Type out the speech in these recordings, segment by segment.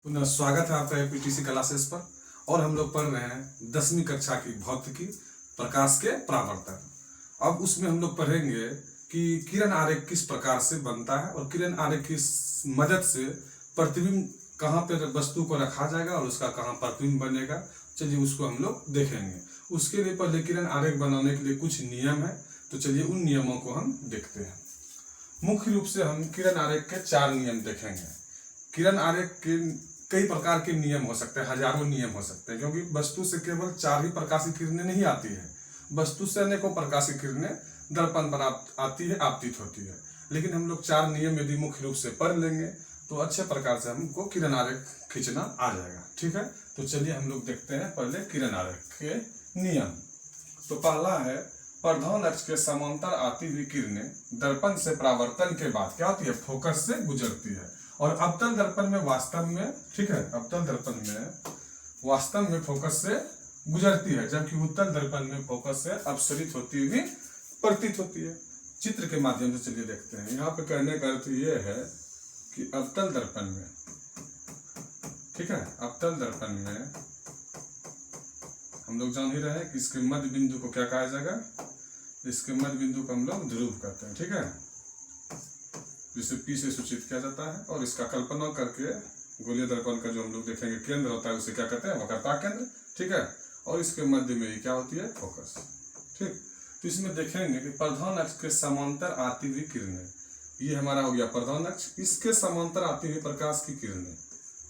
पुनः स्वागत है आपका एपीटीसी क्लासेस पर। और हम लोग पढ़ रहे हैं 10वीं कक्षा की भौतिकी प्रकाश के परावर्तन। अब उसमें हम लोग पढ़ेंगे कि किरण आरेख किस प्रकार से बनता है और किरण आरेख की मदद से प्रतिबिंब कहाँ पे वस्तु को रखा जाएगा और उसका कहाँ प्रतिबिंब बनेगा। चलिए उसको हम लोग देखेंगे। उसके लिए पहले किरण आरेख बनाने के लिए कुछ नियम है, तो चलिए उन नियमों को हम देखते हैं। मुख्य रूप से हम किरण आरेख के 4 नियम देखेंगे। किरण आरेख के कई प्रकार के नियम हो सकते हैं, हजारों नियम हो सकते हैं, क्योंकि वस्तु से केवल 4 ही प्रकाशीय किरणें नहीं आती है। वस्तु से अनेकों प्रकाशीय किरणें दर्पण पर आती है, आपतित होती है। लेकिन हम लोग 4 नियम यदि मुख्य रूप से पढ़ लेंगे तो अच्छे प्रकार से हमको किरण आरेख खींचना आ जाएगा। ठीक है, तो चलिए हम लोग देखते हैं पहले किरण आरेख के नियम। तो पहला है, प्रधान अक्ष के समांतर आती हुई किरणें दर्पण से परावर्तन के बाद क्या होती है, फोकस से गुजरती है। और अवतल दर्पण में वास्तव में, ठीक है, अवतल दर्पण में वास्तव में फोकस से गुजरती है, जबकि उत्तल दर्पण में फोकस से अपसरित होती हुई प्रतीत होती है। चित्र के माध्यम से चलिए देखते हैं। यहाँ पे कहने का अर्थ ये है कि अवतल दर्पण में, ठीक है, अवतल दर्पण में हम लोग जान ही रहे हैं कि इसके मध्य बिंदु को क्या कहा जाएगा, इसके मध्य बिंदु को हम लोग ध्रुव कहते हैं। ठीक है, जिसे P से सूचित किया जाता है। और इसका कल्पना करके गोलीय दर्पण का जो हम लोग देखेंगे केंद्र होता है उसे क्या कहते हैं, वक्रता केंद्र। ठीक है, और इसके मध्य में ही क्या होती है, फोकस। ठीक, तो इसमें देखेंगे कि प्रधान अक्ष के समांतर आती हुई किरणें, ये हमारा हो गया प्रधान अक्ष, इसके समांतर आती हुई प्रकाश की किरणें,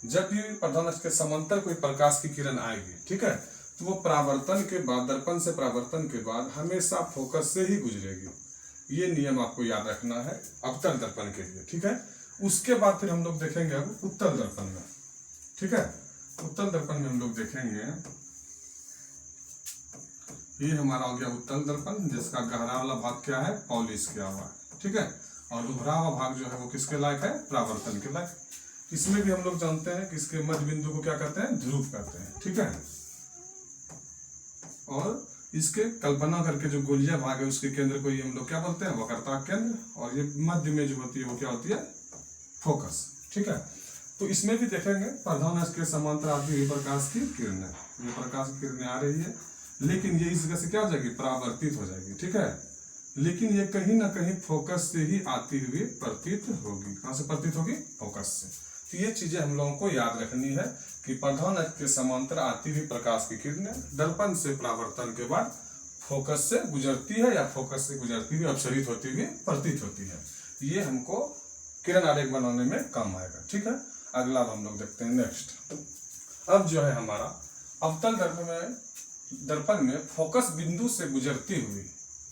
जब भी प्रधान अक्ष के समांतर कोई प्रकाश की किरण आएगी, ठीक है, तो वो परावर्तन के बाद, दर्पण से परावर्तन के बाद हमेशा फोकस से ही गुजरेगी। ये नियम आपको याद रखना है अवतल दर्पण के लिए। ठीक है, उसके बाद फिर हम लोग देखेंगे अब उत्तल दर्पण में। ठीक है, उत्तल दर्पण में हम लोग देखेंगे, ये हमारा हो गया उत्तल दर्पण, जिसका गहरा वाला भाग क्या है, पॉलिश किया हुआ है। ठीक है, और उभरा हुआ भाग जो है वो किसके लायक है, परावर्तन के लायक। इसमें भी हम लोग जानते हैं कि इसके मध्य बिंदु को क्या कहते हैं, ध्रुव कहते हैं। ठीक है, और इसके कल्पना करके जो गोलीय भाग है उसके केंद्र को ही हम लोग क्या बोलते हैं, वक्रता केंद्र। और ये मध्य में जो होती है वो क्या होती है, फोकस। ठीक है, तो इसमें भी देखेंगे प्रधान अक्ष के समांतर आती हुई प्रकाश की किरणें, ये प्रकाश की किरणें आ रही है, लेकिन ये इस जगह से क्या हो जाएगी, परावर्तित हो जाएगी। ठीक है, लेकिन ये कहीं ना कहीं फोकस से ही आती हुई प्रतीत होगी। कहां से प्रतीत होगी, फोकस से। तो ये चीजें हम लोगों को याद रखनी है कि प्रधान अक्ष के समांतर आती हुई प्रकाश की किरणें दर्पण से परावर्तन के बाद फोकस से गुजरती है या फोकस से गुजरती हुई अपसरित होती हुई प्रतीत होती है। ये हमको किरण आरेख बनाने में काम आएगा। ठीक है, अगला हम लोग देखते हैं नेक्स्ट। अब जो है हमारा अवतल दर्पण में फोकस बिंदु से गुजरती हुई,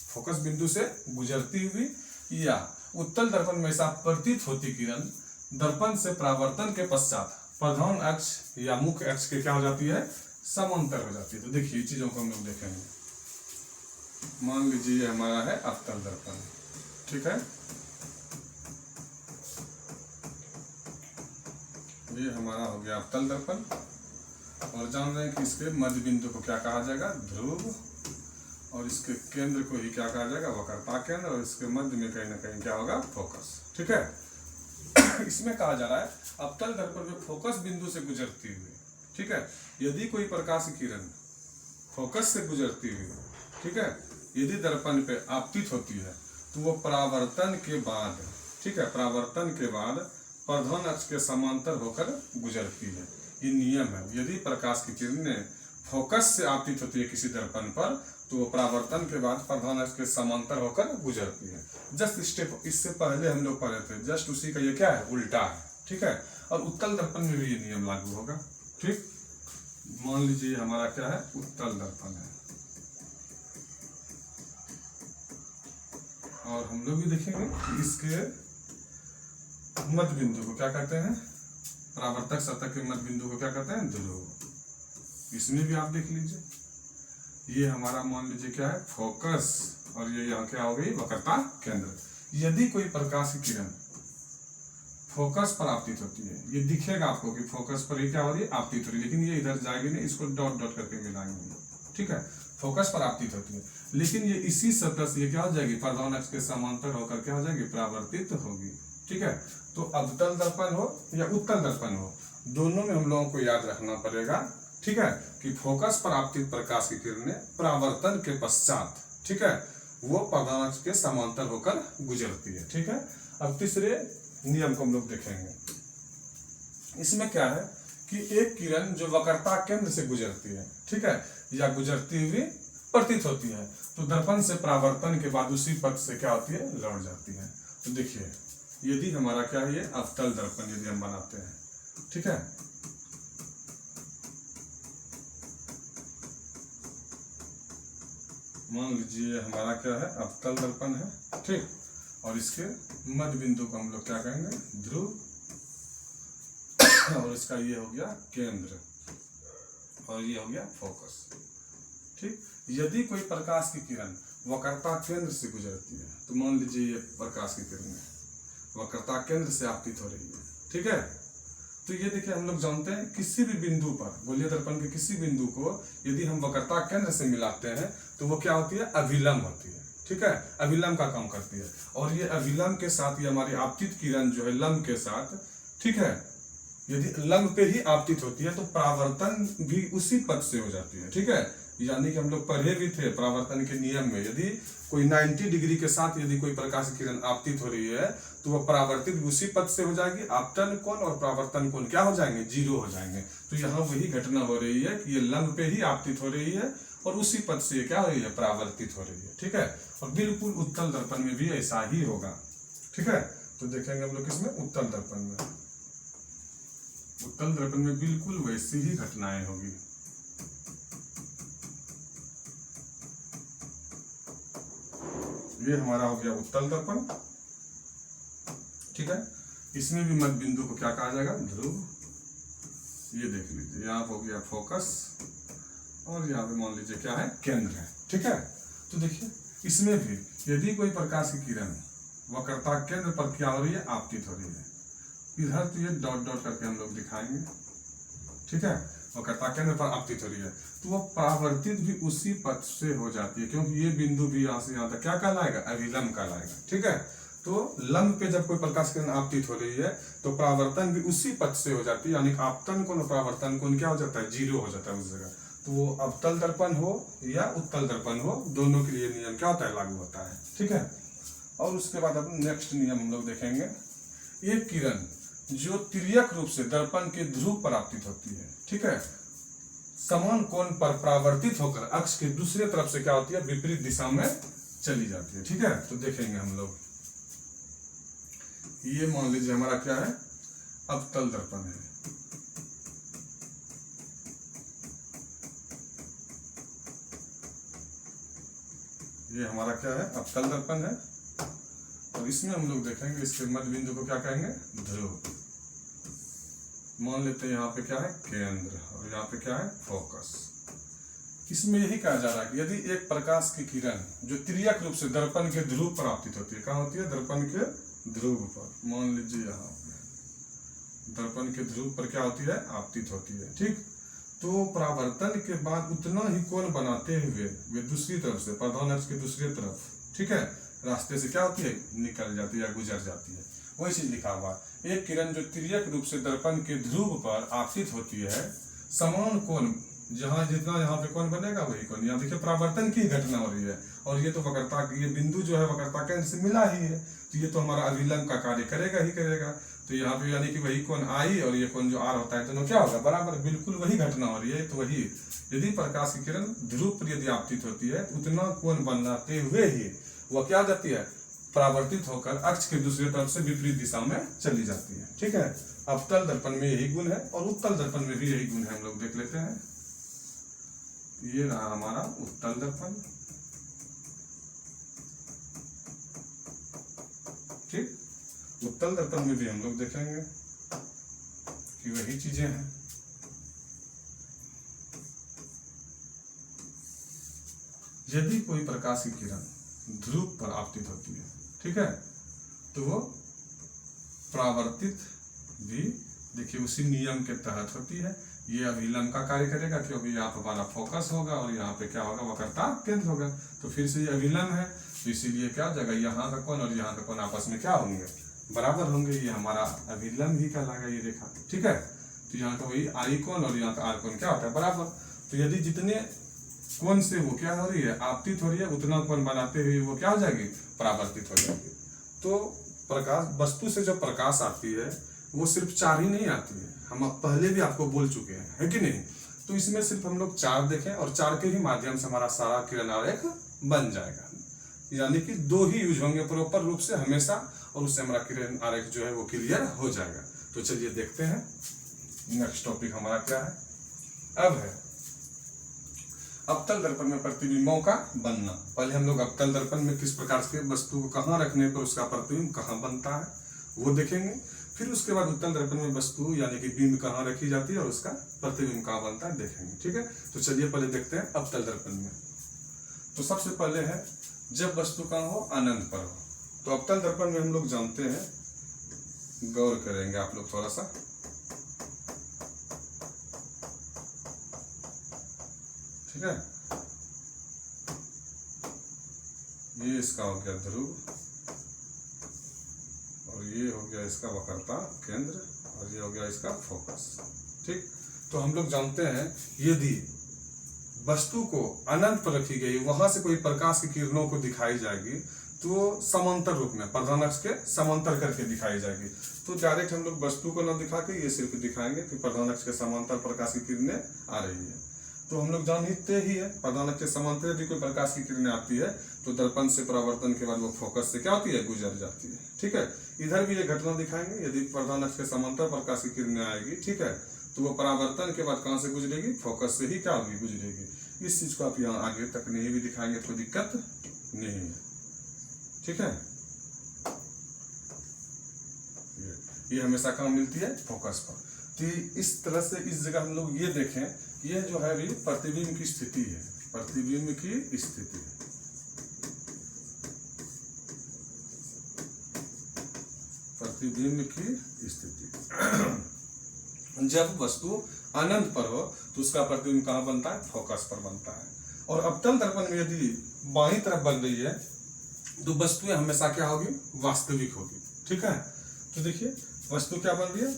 फोकस बिंदु से गुजरती हुई या उत्तल दर्पण में ऐसा प्रतीत होती किरण दर्पण से परावर्तन के पश्चात प्रधान अक्ष या मुख्य अक्ष के क्या हो जाती है, समांतर हो जाती है। तो देखिए चीजों को हम लोग देखेंगे। मान लीजिए हमारा है अवतल दर्पण। ठीक है, ये हमारा हो गया अवतल दर्पण। और जान रहे हैं कि इसके मध्य बिंदु को क्या कहा जाएगा, ध्रुव। और इसके केंद्र को ही क्या कहा जाएगा, वक्रता केंद्र। और इसके मध्य में कहीं ना कहीं क्या होगा, फोकस। ठीक है, इसमें कहा जा रहा है अवतल दर्पण में फोकस बिंदु से गुजरती हुई, ठीक है, यदि कोई प्रकाश किरण फोकस से गुजरती हुई, ठीक है, यदि दर्पण पे आपतित होती है तो वो परावर्तन के बाद, ठीक है, परावर्तन के बाद प्रधान अक्ष के समांतर होकर गुजरती है। ये नियम है। यदि प्रकाश की किरणें फोकस से आपतित होती है किसी दर्पण पर तो वो परावर्तन के बाद प्रधान अक्ष के समांतर होकर गुजरती है। जस्ट स्टेप इससे पहले हम लोग पढ़े थे, जस्ट उसी का ये क्या है, उल्टा है। ठीक है, और उत्तल दर्पण में भी ये नियम लागू होगा। ठीक, मान लीजिए हमारा क्या है, उत्तल दर्पण है। और हम लोग भी देखेंगे कि इसके मध्य बिंदु को क्या कहते हैं, परावर्तक सतह के मध्य बिंदु को क्या कहते हैं, ध्रुव। इसमें भी आप देख लीजिए, ये हमारा मान लीजिए क्या है, फोकस। और ये यहाँ क्या हो गई, वक्रता केंद्र। यदि कोई प्रकाश की किरण फोकस पर आपतित होती है, ये दिखेगा आपको कि फोकस पर ही क्या हो रही है, आपतित हो रही है, लेकिन ये इधर जाएगी नहीं, इसको डॉट डॉट करके मिलाएंगे। ठीक है, फोकस पर आपतित होती है, लेकिन ये इसी सतह से ये क्या हो जाएगी, प्रधान अक्ष के समांतर होकर क्या हो जाएगी, परावर्तित होगी। ठीक है, तो अवतल दर्पण हो या उत्तल दर्पण हो, दोनों में हम लोगों को याद रखना पड़ेगा, ठीक है, कि फोकस पर आपतित प्रकाश की किरणें परावर्तन के पश्चात, ठीक है, वो प्रधानाक्ष के समांतर होकर गुजरती है, ठीक है। अब तीसरे नियम को हम लोग देखेंगे। इसमें क्या है कि एक किरण जो वक्रता केंद्र से गुजरती है, ठीक है, या गुजरती हुई प्रतीत होती है, तो दर्पण से परावर्तन के बाद उसी पथ से क्या होती है, लौट जाती है। तो देखिए, यदि हमारा क्या है, ये अवतल दर्पण यदि हम बनाते हैं, ठीक है, मान लीजिए हमारा क्या है, अवतल दर्पण है, ठीक, और इसके मध्य बिंदु को हम लोग क्या कहेंगे, ध्रुव, और इसका ये हो गया केंद्र, और ये हो गया फोकस, ठीक। यदि कोई प्रकाश की किरण वक्रता केंद्र से गुजरती है, तो मान लीजिए ये प्रकाश की किरण है, वक्रता केंद्र से आपतित हो रही है, ठीक है, तो ये देखिए हम लोग जानते हैं किसी भी बिंदु पर, गोलीय दर्पण के किसी बिंदु को यदि हम वक्रता केंद्र से मिलाते हैं तो वो क्या होती है, अभिलंब होती है, ठीक है, अभिलंब का काम करती है। और ये अभिलंब के साथ ये हमारी आपतित किरण जो है लंब के साथ, ठीक है, यदि लंब पे ही आपतित होती है तो परावर्तन भी उसी पथ से हो जाती है, ठीक है। यानी कि हम लोग पढ़े भी थे परावर्तन के नियम में, यदि कोई 90 डिग्री के साथ यदि कोई प्रकाश किरण आपतित हो रही है तो वह परावर्तित उसी पथ से हो जाएगी। आपतन कोण और परावर्तन कोण क्या हो जाएंगे, 0 हो जाएंगे। तो यहाँ वही घटना हो रही है कि ये लंब पे ही आपतित हो रही है और उसी पथ से क्या हो रही है, परावर्तित हो रही है, ठीक है। और बिल्कुल उत्तल दर्पण में भी ऐसा ही होगा, ठीक है। तो देखेंगे हम लोग इसमें उत्तल दर्पण में, उत्तल दर्पण में बिल्कुल वैसी ही घटनाएं होगी। ये हमारा हो गया उत्तल दर्पण, ठीक है। इसमें भी मध्य बिंदु को क्या कहा जाएगा, ध्रुव। ये देख लीजिए, यहाँ हो गया फोकस और यहाँ पे मान लीजिए क्या है, केंद्र है, ठीक है। तो देखिए इसमें भी यदि कोई प्रकाश की किरण वक्रता केंद्र पर क्या हो रही है, आपतित हो रही है, इधर तो ये डॉट डॉट करके हम लोग दिखाएंगे, ठीक है, वक्रता केंद्र पर आपतित हो रही है, तो वो परावर्तित भी उसी पथ से हो जाती है, क्योंकि ये बिंदु भी यहाँ से यहाँ तक क्या कहलाएगा, अभिलंब कहलाएगा, ठीक है। तो लंब पे जब कोई प्रकाश किरण आपतित हो रही है तो परावर्तन भी उसी पथ से हो जाती है, यानी आपतन कोण और परावर्तन कोण क्या हो जाता है, 0 हो जाता है उस जगह। तो वो अवतल दर्पण हो या उत्तल दर्पण हो, दोनों के लिए नियम क्या होता है, लागू होता है, ठीक है। और उसके बाद अब नेक्स्ट नियम हम लोग देखेंगे। एक किरण जो तिर्यक रूप से दर्पण के ध्रुव पर आपतित होती है, ठीक है, समान कोण पर परावर्तित होकर अक्ष के दूसरे तरफ से क्या होती है, विपरीत दिशा में चली जाती है, ठीक है। तो देखेंगे हम लोग, ये मान लीजिए हमारा क्या है, अवतल दर्पण है, ये हमारा क्या है, अवतल दर्पण है। और इसमें हम लोग देखेंगे इसके मध्य बिंदु को क्या कहेंगे, ध्रुव। मान लेते हैं यहाँ पे क्या है, केंद्र, और यहाँ पे क्या है, फोकस। इसमें यही कहा जा रहा है कि यदि एक प्रकाश की किरण जो तिर्यक रूप से दर्पण के ध्रुव पर आपतित होती है, कहाँ होती है, दर्पण के ध्रुव पर, मान लीजिए यहाँ दर्पण के ध्रुव पर क्या होती है, आपतित होती है, ठीक। तो परावर्तन के बाद उतना ही कोण बनाते हुए वे दूसरी तरफ से, प्रधान अक्ष के दूसरी तरफ, ठीक है, रास्ते से क्या होती है, निकल जाती है या गुजर जाती है। वही चीज लिखा हुआ, एक किरण जो तिर्यक रूप से दर्पण के ध्रुव पर आपतित होती है, समान कोण, जहां जितना यहाँ पे कोण बनेगा वही कोण, यहाँ देखिए परावर्तन की घटना हो रही है, और ये तो वक्रता, ये बिंदु जो है वक्रता केंद्र से मिला ही है, तो ये तो हमारा अभिलंब का कार्य करेगा ही करेगा। तो यहाँ पे यानी कि वही कोण आई और ये कोण जो आर होता है, दोनों क्या होगा, बराबर, बिल्कुल वही घटना हो रही है। तो वही, यदि प्रकाश की किरण ध्रुव पर यदि आपतित होती है, उतना कोण बनाते हुए ही वह क्या जाती है, परावर्तित होकर अक्ष के दूसरी तरफ से विपरीत दिशा में चली जाती है, ठीक है। अवतल दर्पण में यही गुण है और उत्तल दर्पण में भी यही गुण है, हम लोग देख लेते हैं। ये रहा हमारा उत्तल दर्पण, ठीक। उत्तल दर्पण में भी हम लोग देखेंगे कि वही चीजें हैं। यदि कोई प्रकाश की किरण ध्रुव पर आपतित होती है, ठीक है, तो वो परावर्तित भी देखिए उसी नियम के तहत होती है। ये अभिलंब का कार्य करेगा, क्योंकि यहाँ पर हमारा फोकस होगा और यहाँ पे क्या होगा, वक्रता केंद्र होगा, तो फिर से ये अभिलंब है, तो इसीलिए क्या जगह, यहाँ का कोण और यहाँ का कोण आपस में क्या होंगे, बराबर होंगे। ये हमारा अभिलंब ही कहलाएगा, ये रेखा, ठीक है। तो यहाँ का वही आई कोण और यहाँ का आर कोण क्या होता है, बराबर। तो यदि जितने कोण से वो क्या हो रही है, आपतित हो रही है, उतना कोण बनाते हुए वो क्या हो जाएगी, परावर्तित हो जाएगी। तो प्रकाश, वस्तु से जब प्रकाश आती है वो सिर्फ 4 ही नहीं आती है, हम पहले भी आपको बोल चुके हैं, है कि नहीं। तो इसमें सिर्फ हम लोग 4 देखें और 4 के ही माध्यम से हमारा सारा किरण आरेख बन जाएगा, यानी कि 2 ही यूज होंगे प्रॉपर रूप से हमेशा, और उससे हमारा किरण आरेख जो है वो क्लियर हो जाएगा। तो चलिए देखते हैं नेक्स्ट टॉपिक हमारा क्या है। अब है अवतल दर्पण में प्रतिबिंबों का बनना। पहले हम लोग अवतल दर्पण में किस प्रकार से वस्तु को कहाँ रखने पर उसका प्रतिबिंब कहाँ बनता है वो देखेंगे। फिर उसके बाद उत्तल दर्पण में वस्तु यानी कि बिंब कहाँ रखी जाती है और उसका प्रतिबिंब कहाँ बनता है देखेंगे, ठीक है। तो चलिए पहले देखते हैं अवतल दर्पण में। तो सबसे पहले है जब वस्तु कहाँ हो, अनंत पर हो। तो अवतल दर्पण में हम लोग जानते हैं, गौर करेंगे आप लोग थोड़ा सा, ठीक है। ये इसका हो गया ध्रुव और ये हो गया इसका वक्रता केंद्र और ये हो गया इसका फोकस, ठीक। तो हम लोग जानते हैं यदि वस्तु को अनंत पर रखी गई, वहां से कोई प्रकाश की किरणों को दिखाई जाएगी तो समांतर रूप में प्रधान अक्ष के समांतर करके दिखाई जाएगी। तो डायरेक्ट हम लोग वस्तु को न दिखा के ये सिर्फ दिखाएंगे कि प्रधान अक्ष के समांतर प्रकाश की किरणें आ रही है। तो हम लोग जानते ही है प्रधान अक्ष के समांतर यदि कोई प्रकाश की किरणें आती है तो दर्पण से परावर्तन के बाद वो फोकस से क्या होती है, गुजर जाती है, ठीक है। इधर भी ये घटना दिखाएंगे, यदि प्रधान अक्ष के समांतर प्रकाश की किरणें आएगी, ठीक है, तो वो परावर्तन के बाद कहां से गुजरेगी, फोकस से ही क्या होगी, गुजरेगी। इस चीज को आप यहाँ आगे तक नहीं भी दिखाएंगे तो दिक्कत नहीं है, ठीक है। ये हमेशा कहाँ मिलती है, फोकस पर। तो इस तरह से इस जगह हम लोग ये देखें, यह जो है भी प्रतिबिंब की स्थिति है, प्रतिबिंब की स्थिति, प्रतिबिंब की स्थिति। जब वस्तु अनंत पर हो तो उसका प्रतिबिंब कहाँ बनता है, फोकस पर बनता है। और अवतल दर्पण में यदि बाईं तरफ बन रही है तो वस्तुएं हमेशा क्या होगी, वास्तविक होगी, ठीक है। तो देखिए वस्तु क्या बन रही है,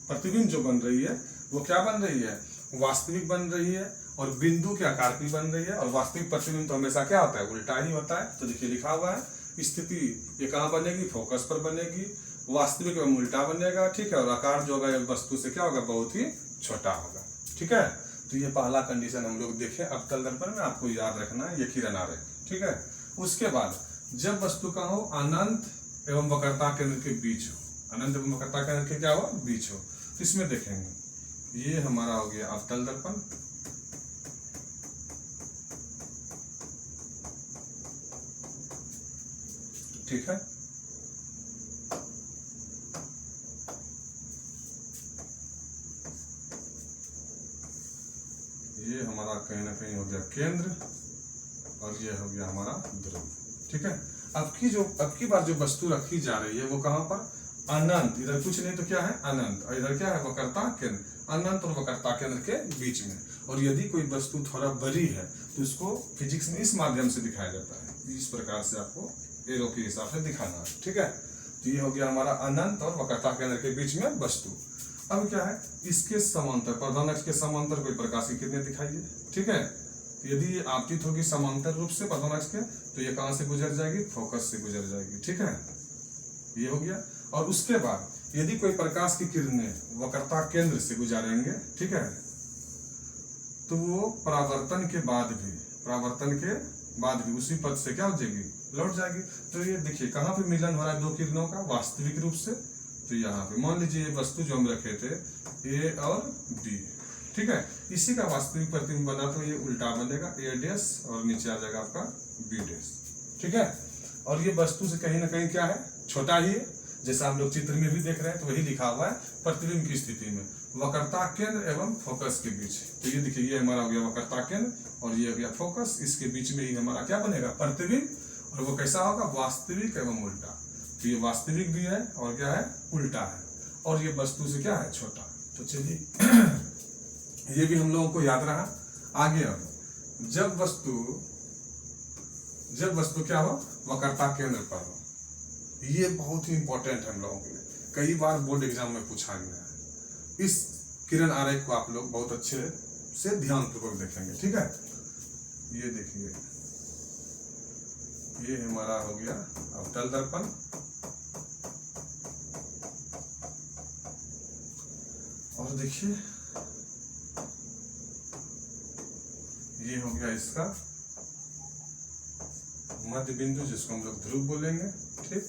प्रतिबिंब जो बन रही है वो क्या बन रही है, वास्तविक बन रही है और बिंदु के आकार की बन रही है। और वास्तविक प्रतिबिंब तो हमेशा क्या होता है, उल्टा ही होता है। तो देखिए लिखा हुआ है स्थिति, ये कहाँ बनेगी, फोकस पर बनेगी, वास्तविक एवं उल्टा बनेगा, ठीक है। और आकार जो होगा वस्तु से क्या होगा, बहुत ही छोटा होगा, ठीक है। तो ये पहला कंडीशन हम लोग देखें अवतल दर्पण में, आपको याद रखना है, ये किरण आरेख, ठीक है। उसके बाद जब वस्तु का हो अनंत एवं वक्रता केंद्र के बीच हो, अनंत एवं वक्रता केंद्र के क्या हो, बीच हो, तो इसमें देखेंगे ये हमारा हो गया अवतल दर्पण, ठीक है। ये हमारा कहीं ना कहीं हो गया केंद्र और ये हो गया हमारा ध्रुव, ठीक है। अब की बार जो वस्तु रखी जा रही है वो कहां पर, अनंत, इधर कुछ नहीं तो क्या है, अनंत, और इधर क्या है, वक्रता केंद्र, अनंत और वक्रता केंद्र के बीच में। और यदि कोई वस्तु थोड़ा बड़ी है तो उसको फिजिक्स में इस माध्यम से दिखाया जाता है, इस प्रकार से आपको एरो के हिसाब से दिखाना है, ठीक है। तो ये हो गया हमारा अनंत और वक्रता केंद्र के बीच में वस्तु। अब क्या है, इसके समांतर, प्रधान अक्ष के समांतर कोई प्रकाश की किरणें दिखाइए, ठीक है। तो यदि ये आपतित होगी समांतर रूप से प्रधान अक्ष के, तो ये कहां से गुजर जाएगी, फोकस से गुजर जाएगी, ठीक है। ये हो गया। और उसके बाद यदि कोई प्रकाश की किरणें वक्रता केंद्र से गुजरेंगे, ठीक है, तो वो परावर्तन के बाद भी उसी पथ से क्या हो जाएगी, लौट जाएगी। तो ये देखिए कहाँ पे मिलन हो रहा है दो किरणों का, वास्तविक रूप से। तो यहाँ पे मान लीजिए ये वस्तु जो हम रखे थे ए और बी, ठीक है, इसी का वास्तविक प्रतिबिंब बना तो ये उल्टा बनेगा, ए डैश और नीचे आ जाएगा आपका बी डैश, ठीक है। और ये वस्तु से कहीं ना कहीं क्या है, छोटा ही है, जैसा हम लोग चित्र में भी देख रहे हैं। तो वही लिखा हुआ है प्रतिबिंब की स्थिति में वक्रता केंद्र एवं फोकस के बीच। तो ये देखिए ये हमारा हो गया वक्रता केंद्र और ये हो गया फोकस, इसके बीच में ही हमारा क्या बनेगा, प्रतिबिंब। और वो कैसा होगा, वास्तविक एवं उल्टा। तो ये वास्तविक भी है और क्या है, उल्टा है, और ये वस्तु से क्या है, छोटा। तो चलिए ये भी हम लोगों को याद रहा। आगे अब जब वस्तु क्या हो, वक्रता केंद्र पर हो, ये बहुत ही इंपॉर्टेंट है हम लोगों के लिए, कई बार बोर्ड एग्जाम में पूछा गया है। इस किरण आरेख को आप लोग बहुत अच्छे से ध्यान पूर्वक देखेंगे, ठीक है। ये देखिए, ये हमारा हो गया अवतल दर्पण, और देखिए ये हो गया इसका मध्य बिंदु, जिसको हम लोग ध्रुव बोलेंगे, ठीक।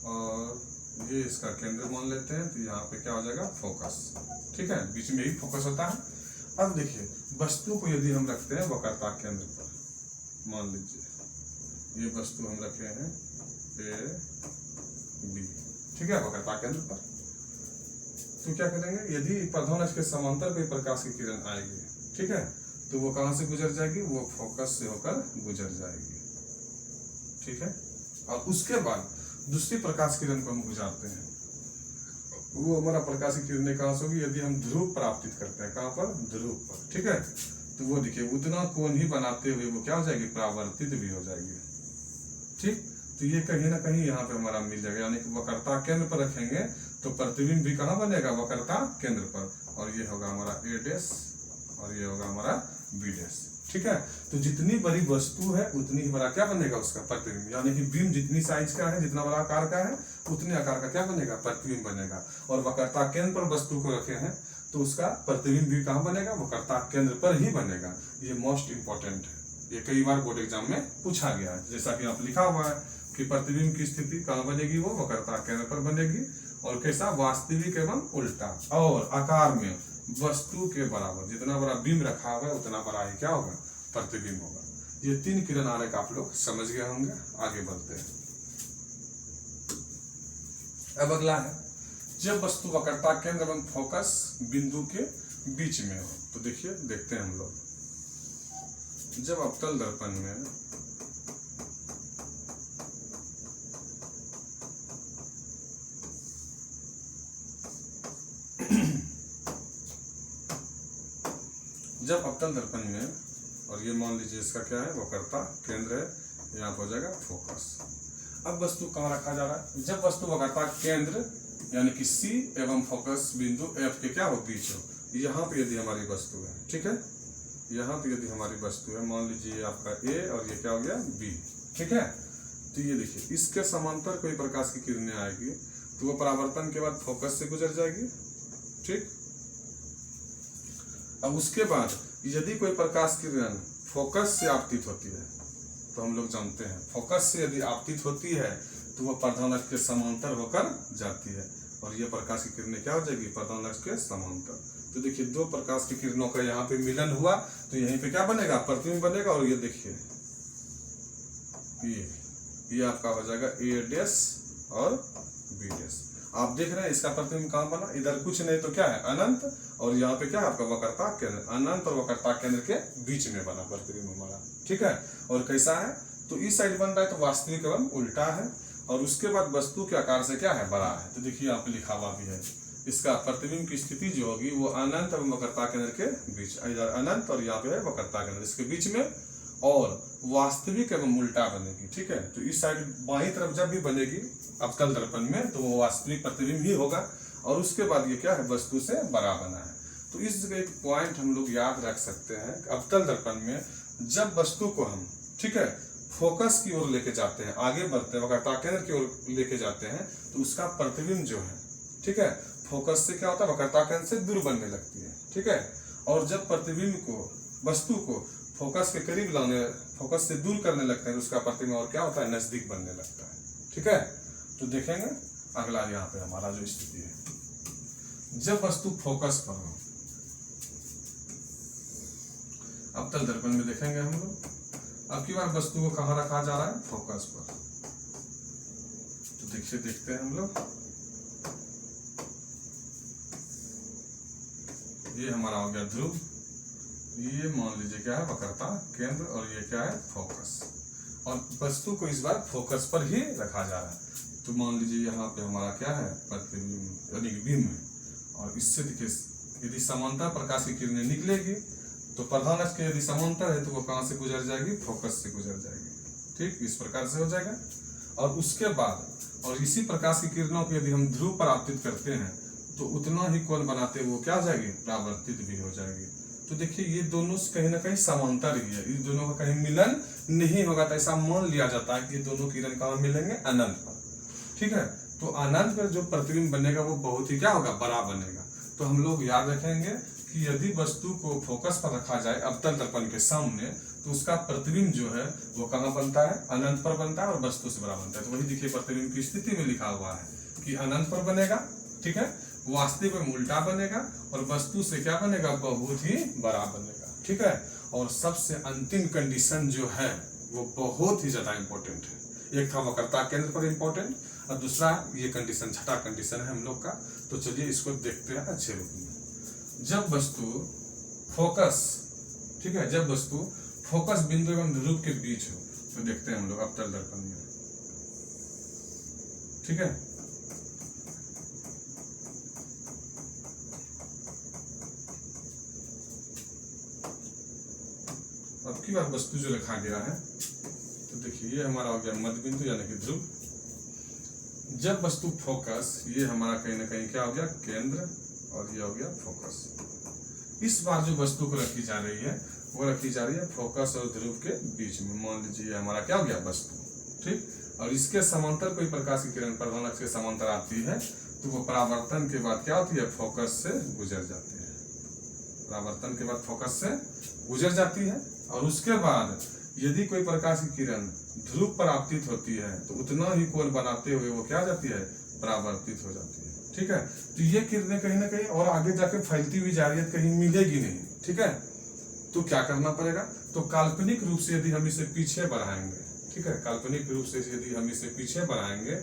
और ये इसका केंद्र मान लेते हैं, तो यहाँ पे क्या हो जाएगा, फोकस, ठीक है, बीच में ही फोकस होता है। अब देखिए, वस्तु को यदि हम रखते हैं वक्रता केंद्र पर, मान लीजिए ये वस्तु हम रखे हैं ए बी, ठीक है, वक्रता केंद्र पर, तो क्या करेंगे, यदि प्रधान के समांतर कोई प्रकाश की किरण आएगी, ठीक है, तो वो कहां से गुजर जाएगी, वो फोकस से होकर गुजर जाएगी, ठीक है। और उसके बाद दूसरी प्रकाश किरण को हम गुजारते हैं, वो हमारा प्रकाश की किरणें कहां से होगी, यदि हम ध्रुव प्राप्तित करते हैं, कहां पर, ध्रुव पर, ठीक है, तो वो देखिए उतना कोण ही बनाते हुए वो क्या हो जाएगी, परावर्तित भी हो जाएगी, ठीक। तो ये कहीं ना कहीं यहाँ पे हमारा मिल जाएगा, यानी कि वक्रता केंद्र पर रखेंगे तो प्रतिबिंब भी कहाँ बनेगा, वक्रता केंद्र पर, और ये होगा हमारा ए डैश और ये होगा हमारा बी डैश, ठीक है। तो जितनी बड़ी वस्तु है उतनी ही बड़ा क्या बनेगा उसका प्रतिबिंब, यानी कि बीम जितनी साइज का है, जितना बड़ा आकार का है, उतने आकार का क्या बनेगा, प्रतिबिंब बनेगा। और वक्रता केंद्र पर वस्तु को रखे हैं तो उसका प्रतिबिंब भी कहाँ बनेगा, वक्रता केंद्र पर ही बनेगा। ये मोस्ट इंपॉर्टेंट है, ये कई बार बोर्ड एग्जाम में पूछा गया है, जैसा कि आप लिखा हुआ है कि प्रतिबिंब की स्थिति कहाँ बनेगी, वो वक्रता केंद्र पर बनेगी, और कैसा, वास्तविक एवं उल्टा, और आकार में वस्तु के बराबर, जितना बड़ा बीम रखा हुआ है उतना बड़ा ही क्या होगा, प्रतिबिंब होगा। ये 3 किरण आरेख आप लोग समझ गए होंगे। आगे बढ़ते हैं। अब अगला है, जब वस्तु वक्रता केंद्र एवं फोकस बिंदु के बीच में हो, तो देखिए देखते हैं हम लोग, जब अवतल दर्पण में जब अवतल दर्पण में, और ये मान लीजिए इसका क्या है, वक्रता केंद्र है, यहाँ पर हो जाएगा फोकस। अब वस्तु कहाँ रखा जा रहा है, जब वस्तु वक्रता केंद्र यानी कि सी एवं फोकस बिंदु एफ के क्या हो, बीच हो, यहाँ पे यदि हमारी वस्तु है, ठीक है, यहाँ पे यदि हमारी वस्तु है, मान लीजिए आपका ए और ये क्या हो गया, बी, ठीक है। तो ये देखिए, इसके समांतर कोई प्रकाश की किरणें आएगी तो वो परावर्तन के बाद फोकस से गुजर जाएगी, ठीक। अब उसके बाद यदि कोई प्रकाश किरण फोकस से आपतित होती है, तो हम लोग जानते हैं फोकस से यदि आपतित होती है तो वह प्रधान अक्ष के समांतर होकर जाती है, और यह प्रकाश की किरणें क्या हो जाएगी, प्रधान अक्ष के समांतर। तो देखिए, 2 प्रकाश की किरणों का यहाँ पे मिलन हुआ तो यहीं पे क्या बनेगा, प्रतिबिंब बनेगा। और ये देखिए, ये आपका हो जाएगा ए डैश और बी डैश। आप देख रहे हैं इसका प्रतिबिंब कहाँ बना, इधर कुछ नहीं तो क्या है, अनंत, और यहाँ पे क्या है आपका वक्रता केंद्र, अनंत और वक्रता केंद्र के बीच में बना प्रतिबिंब हमारा, ठीक है। और कैसा है, तो इस साइड बन रहा है तो वास्तविक एवं उल्टा है, और उसके बाद वस्तु के आकार से क्या है, बड़ा है। तो देखिए यहाँ पे लिखा हुआ भी है, इसका प्रतिबिंब की स्थिति जो होगी वो अनंत एवं वक्रता केंद्र के बीच, इधर अनंत और यहाँ पे है वक्रता केंद्र, इसके बीच में, और वास्तविक एवं उल्टा बनेगी, ठीक है। तो इस साइड बाईं तरफ जब भी बनेगी अवतल दर्पण में तो वो वास्तविक प्रतिबिंब ही होगा, और उसके बाद ये क्या है, वस्तु से बड़ा बना है। तो इस जगह एक पॉइंट हम लोग याद रख सकते हैं, अवतल दर्पण में जब वस्तु को हम, ठीक है, फोकस की ओर लेके जाते हैं, आगे बढ़ते हैं, वक्रता केंद्र की ओर लेके जाते हैं, तो उसका प्रतिबिंब जो है, ठीक है, फोकस से क्या होता है, वक्रता केंद्र से दूर बनने लगती है, ठीक है। और जब प्रतिबिंब को, वस्तु को फोकस के करीब लाने, फोकस से दूर करने लगते हैं, तो उसका प्रतिबिंब और क्या होता है, नजदीक बनने लगता है, ठीक है। तो देखेंगे अगला यहाँ पे हमारा जो स्थिति है, जब वस्तु फोकस पर हो, अवतल दर्पण में देखेंगे हम लोग, अब की बार वस्तु को कहाँ रखा जा रहा है, फोकस पर। तो देखिए, देखते हैं हम लोग, ये हमारा हो गया ध्रुव, ये मान लीजिए क्या है, वक्रता केंद्र, और ये क्या है, फोकस, और वस्तु को इस बार फोकस पर ही रखा जा रहा है। तो मान लीजिए यहाँ पे हमारा क्या है, प्रतिबिंब यानी कि बीम है, और इससे देखिए, यदि समांतर प्रकाश की किरणें निकलेगी तो प्रधान अक्ष के यदि समांतर है तो वो कहाँ से गुजर जाएगी, फोकस से गुजर जाएगी, ठीक, इस प्रकार से हो जाएगा। और उसके बाद, और इसी प्रकाश की किरणों को यदि हम ध्रुव पर आपतित करते हैं तो उतना ही कोण बनाते वो क्या हो जाएगी, परावर्तित भी हो जाएगी। तो देखिए ये दोनों कहीं ना कहीं समांतर ही है, इन दोनों का कहीं मिलन नहीं होगा, तो ऐसा मान लिया जाता है कि ये दोनों किरण कहाँ मिलेंगे, अनंत पर। ठीक है, तो अनंत पर जो प्रतिबिंब बनेगा वो बहुत ही क्या होगा, बड़ा बनेगा। तो हम लोग याद रखेंगे कि यदि वस्तु को फोकस पर रखा जाए अवतल दर्पण के सामने, तो उसका प्रतिबिंब जो है वो कहाँ बनता है, अनंत पर बनता है और वस्तु से बड़ा बनता है। तो वही देखिए प्रतिबिंब की स्थिति में लिखा हुआ है कि अनंत पर बनेगा, ठीक है, वास्तविक में उल्टा बनेगा और वस्तु से क्या बनेगा, बहुत ही बड़ा बनेगा। ठीक है, और सबसे अंतिम कंडीशन जो है वो बहुत ही ज्यादा इंपॉर्टेंट है। एक था वक्रता केंद्र पर इंपॉर्टेंट और दूसरा ये कंडीशन, छठा कंडीशन है हम लोग का। तो चलिए इसको देखते हैं अच्छे रूप में। जब वस्तु फोकस, ठीक है, जब वस्तु फोकस बिंदु एवं ध्रुव के बीच हो, तो देखते हैं हम लोग अवतल दर्पण में। ठीक है, अब की बार वस्तु जो लिखा गया है, तो देखिए ये हमारा हो गया मध्य बिंदु यानी कि ध्रुव। जब वस्तु फोकस, ये हमारा कहीं ना कहीं क्या हो गया, केंद्र, और ये हो गया फोकस। इस बार जो वस्तु को रखी जा रही है वो रखी जा रही है फोकस और ध्रुव के बीच में। मान लीजिए हमारा क्या हो गया, वस्तु, ठीक, और इसके समांतर कोई प्रकाश की किरण प्रधान अक्ष के समांतर आती है, तो वो परावर्तन के बाद क्या होती है, फोकस से गुजर जाती है। परावर्तन के बाद फोकस से गुजर जाती है और उसके बाद यदि कोई प्रकाश की किरण ध्रुव पर आपतित होती है तो उतना ही कोण बनाते हुए वो क्या जाती है, परावर्तित हो जाती है। ठीक है, तो ये किरणें कहीं ना कहीं और आगे जाके फैलती हुई जा रही है, कहीं मिलेगी नहीं। ठीक है, तो क्या करना पड़ेगा, तो काल्पनिक रूप से यदि हम इसे पीछे बढ़ाएंगे, ठीक है, काल्पनिक रूप से यदि हम इसे पीछे बढ़ाएंगे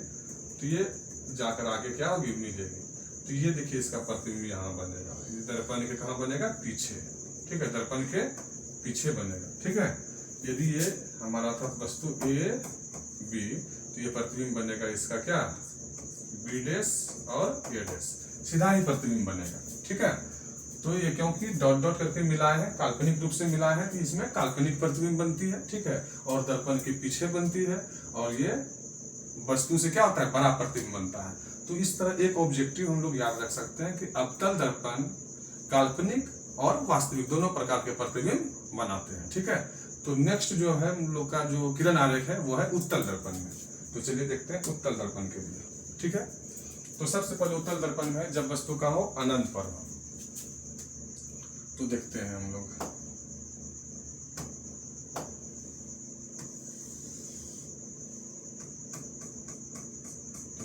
तो ये जाकर आगे क्या होगी, मिलेगी। तो ये देखिए इसका प्रतिबिंब यहाँ बनेगा, दर्पण के कहाँ बनेगा, पीछे। ठीक है, दर्पण के पीछे बनेगा। ठीक है, यदि ये हमारा था वस्तु ए बी, तो ये प्रतिबिंब बनेगा इसका क्या, बी डैश और ए डैश, सीधा ही प्रतिबिंब बनेगा। ठीक है, तो ये क्योंकि डॉट डॉट करके मिला है, काल्पनिक रूप से मिला है, तो इसमें काल्पनिक प्रतिबिंब बनती है। ठीक है, और दर्पण के पीछे बनती है और ये वस्तु से क्या होता है, बड़ा प्रतिबिंब बनता है। तो इस तरह एक ऑब्जेक्टिव हम लोग याद रख सकते हैं कि अवतल दर्पण काल्पनिक और वास्तविक दोनों प्रकार के प्रतिबिंब बनाते हैं। ठीक है, तो नेक्स्ट जो है हम लोग का जो किरण आरेख है वो है उत्तल दर्पण में। तो चलिए देखते हैं उत्तल दर्पण के लिए। ठीक है, तो सबसे पहले उत्तल दर्पण में जब वस्तु का हो अनंत पर हो, तो देखते हैं हम लोग।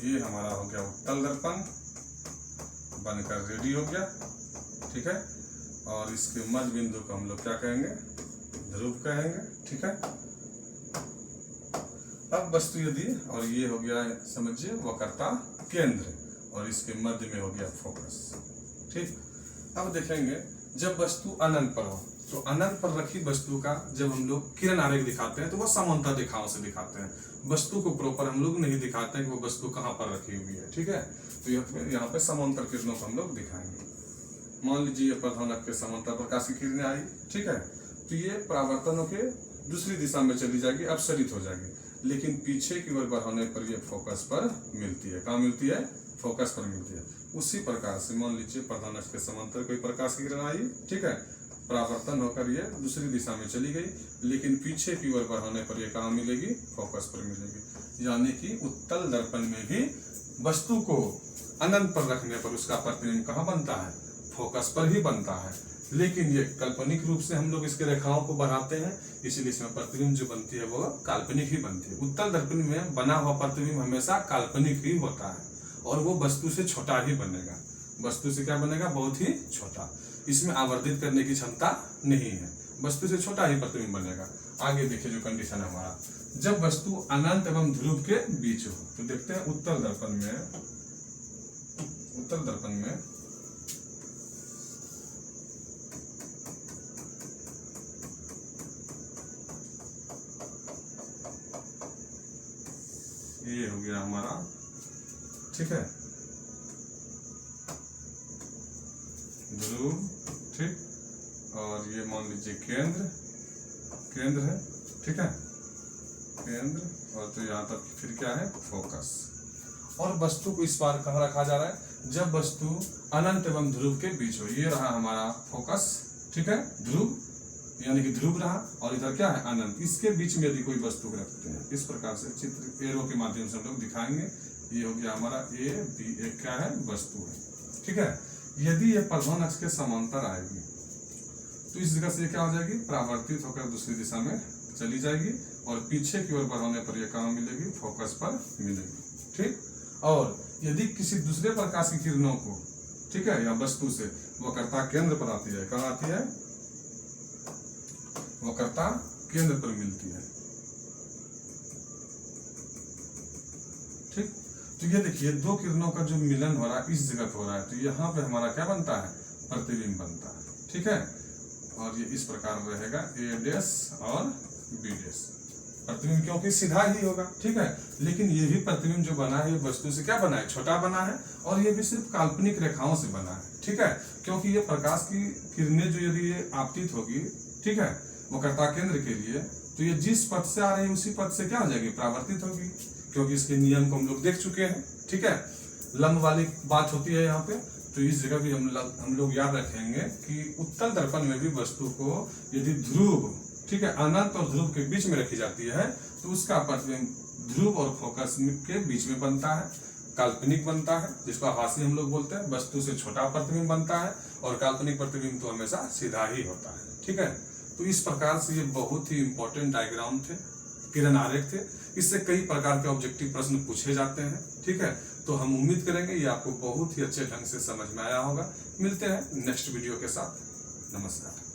ये हमारा हो गया उत्तल दर्पण, बनकर रेडी हो गया। ठीक है, और इसके मध्य बिंदु को हम लोग क्या कहेंगे, ध्रुव कहेंगे। ठीक है, अब वस्तु यदि, और ये हो गया समझिए वक्रता केंद्र, और इसके मध्य में हो गया फोकस। ठीक, अब देखेंगे जब वस्तु अनंत पर हो, तो अनंत पर रखी वस्तु का जब हम लोग किरण आरेख दिखाते हैं तो वो समांतर रेखाओं से दिखाते हैं, वस्तु को प्रॉपर हम लोग नहीं दिखाते हैं कि वो वस्तु कहाँ पर रखी हुई है। ठीक है, तो यहाँ पे समांतर किरणों को हम लोग दिखाएंगे। मान लीजिए प्रधान अक्ष के समांतर प्रकाश की किरणें आई। ठीक है, तो ये परावर्तनों के दूसरी दिशा में चली जाएगी, अपसरित हो जाएगी, लेकिन पीछे की ओर बढ़ाने पर ये फोकस पर मिलती है। कहाँ मिलती है, फोकस पर मिलती है। उसी प्रकार से मान लीजिए प्रधान अक्ष के समांतर कोई प्रकाश की किरण आई, ठीक है, परावर्तन होकर ये दूसरी दिशा में चली गई, लेकिन पीछे की ओर बढ़ाने पर ये कहाँ मिलेगी, फोकस पर मिलेगी। यानी कि उत्तल दर्पण में भी वस्तु को अनंत पर रखने पर उसका प्रतिबिंब कहाँ बनता है, फोकस पर ही बनता है। लेकिन ये काल्पनिक रूप से हम लोग इसके रेखाओं को बढ़ाते हैं, इसीलिए इसमें प्रतिबिंब जो बनती है वो काल्पनिक ही बनती है। उत्तल दर्पण में बना हुआ प्रतिबिंब हमेशा काल्पनिक ही होता है और वो वस्तु से छोटा ही बनेगा। वस्तु से क्या बनेगा, बहुत ही छोटा। इसमें आवर्धित करने की क्षमता नहीं है, वस्तु से छोटा ही प्रतिबिंब बनेगा। आगे देखिए जो कंडीशन है हमारा, जब वस्तु अनंत एवं ध्रुव के बीच हो, तो देखते हैं उत्तल दर्पण में, उत्तल दर्पण में ये हो गया हमारा, ठीक है, ध्रुव, ठीक, और ये मान लीजिए केंद्र, केंद्र है, ठीक है, केंद्र, और तो यहाँ तक फिर क्या है, फोकस। और वस्तु को इस बार कहाँ रखा जा रहा है, जब वस्तु अनंत एवं ध्रुव के बीच हो। ये रहा हमारा फोकस, ठीक है, ध्रुव यानी कि ध्रुव रहा, और इधर क्या है, अनंत। इसके बीच में यदि कोई वस्तु रखते हैं, इस प्रकार से चित्र एरो के माध्यम से हम लोग दिखाएंगे। ये हो गया हमारा ए बी, एक क्या है, वस्तु है, ठीक है। यदि ये प्रधान अक्ष के समांतर आएगी तो इस जगह से क्या हो जाएगी, परावर्तित होकर दूसरी दिशा में चली जाएगी, और पीछे की ओर बढ़ाने पर ये कहाँ मिलेगी, फोकस पर मिलेगी, ठीक। और यदि किसी दूसरे प्रकाश की किरणों को, ठीक है, या वस्तु से वक्रता केंद्र पर आती है, कहाँ आती है, वक्रता केंद्र पर मिलती है, ठीक। तो ये देखिए दो किरणों का जो मिलन हो रहा है इस जगह हो रहा है, तो यहाँ पे हमारा क्या बनता है, प्रतिबिंब बनता है, ठीक है। और ये इस प्रकार रहेगा ए डैश और बी डैश प्रतिबिंब, क्योंकि सीधा ही होगा, ठीक है। लेकिन ये भी प्रतिबिंब जो बना है ये वस्तु से क्या बना है, छोटा बना है, और ये भी सिर्फ काल्पनिक रेखाओं से बना है, ठीक है। क्योंकि ये प्रकाश की किरणें जो यदि ये आपतित होगी, ठीक है, वक्रता केंद्र के लिए, तो ये जिस पथ से आ रही है उसी पथ से क्या हो जाएगी, परावर्तित होगी, क्योंकि इसके नियम को हम लोग देख चुके हैं, ठीक है। लंब वाली बात होती है यहाँ पे, तो इस जगह भी हम लोग याद रखेंगे कि उत्तल दर्पण में भी वस्तु को यदि ध्रुव, ठीक है, अनंत और ध्रुव के बीच में रखी जाती है तो उसका प्रतिबिंब ध्रुव और फोकस के बीच में बनता है, काल्पनिक बनता है, जिसको आभासी हम लोग बोलते हैं। वस्तु से छोटा प्रतिबिंब बनता है, और काल्पनिक प्रतिबिंब तो हमेशा सीधा ही होता है, ठीक है। तो इस प्रकार से ये बहुत ही इंपॉर्टेंट डायग्राम थे, किरण आरेख थे। इससे कई प्रकार के ऑब्जेक्टिव प्रश्न पूछे जाते हैं, ठीक है। तो हम उम्मीद करेंगे ये आपको बहुत ही अच्छे ढंग से समझ में आया होगा। मिलते हैं नेक्स्ट वीडियो के साथ। नमस्कार।